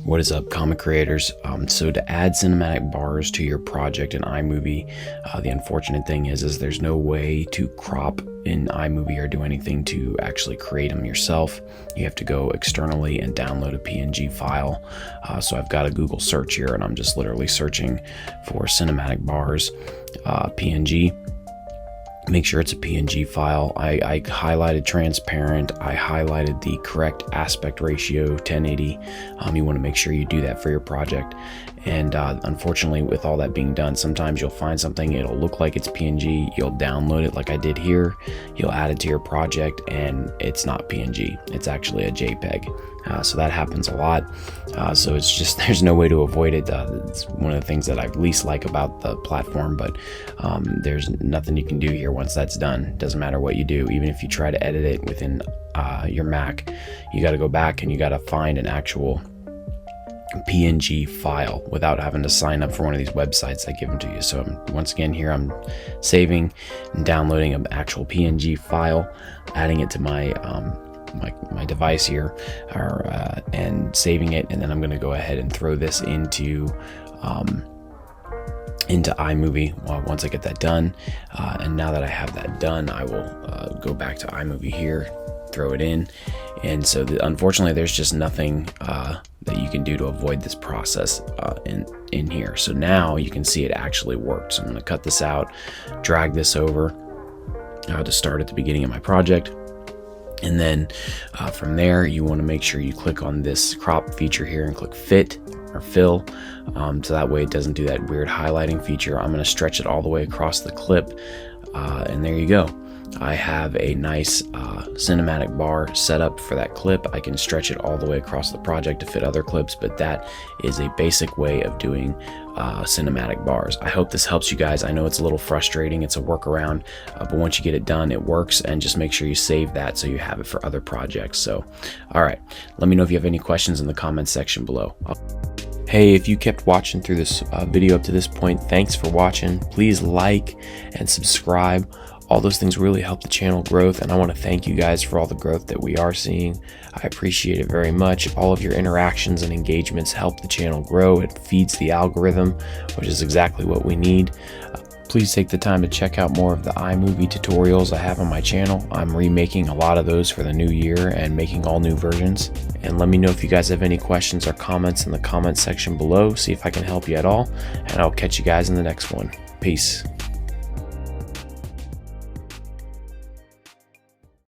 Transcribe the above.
What is up, comic creators? So to add cinematic bars to your project in iMovie, the unfortunate thing is there's no way to crop in iMovie or do anything to actually create them yourself. You have to go externally and download a PNG file. So I've got a Google search here, and I'm just literally searching for cinematic bars, PNG. Make sure it's a PNG file. I highlighted transparent. I highlighted the correct aspect ratio, 1080. You want to make sure you do that for your project. And unfortunately, with all that being done, sometimes you'll find something, it'll look like it's PNG. You'll download it like I did here. You'll add it to your project, and it's not PNG. It's actually a JPEG. So that happens a lot. So it's just, there's no way to avoid it. It's one of the things that I least like about the platform, but there's nothing you can do here once that's done. Doesn't matter what you do. Even if you try to edit it within your Mac, you got to go back and you got to find an actual PNG file without having to sign up for one of these websites that give them to you. So once again, here I'm saving and downloading an actual PNG file, adding it to my my device here, and saving it, and then I'm going to go ahead and throw this into iMovie once I get that done. And now that I have that done, I will go back to iMovie here, throw it in, and so unfortunately there's just nothing that you can do to avoid this process in here. So now you can see it actually worked. So I'm going to cut this out, drag this over to start at the beginning of my project. And then from there, you want to make sure you click on this crop feature here and click fit or fill, so that way it doesn't do that weird highlighting feature. I'm going to stretch it all the way across the clip, and there you go. I have a nice cinematic bar set up for that clip. I can stretch it all the way across the project to fit other clips, but that is a basic way of doing cinematic bars. I hope this helps you guys. I know it's a little frustrating. It's a workaround, but once you get it done, it works, and just make sure you save that so you have it for other projects. So, all right, let me know if you have any questions in the comments section below. Hey, if you kept watching through this video up to this point, thanks for watching. Please like and subscribe. All those things really help the channel growth, and I want to thank you guys for all the growth that we are seeing. I appreciate it very much. All of your interactions and engagements help the channel grow. It feeds the algorithm, which is exactly what we need. Please take the time to check out more of the iMovie tutorials I have on my channel. I'm remaking a lot of those for the new year and making all new versions. And let me know if you guys have any questions or comments in the comment section below. See if I can help you at all, and I'll catch you guys in the next one. Peace.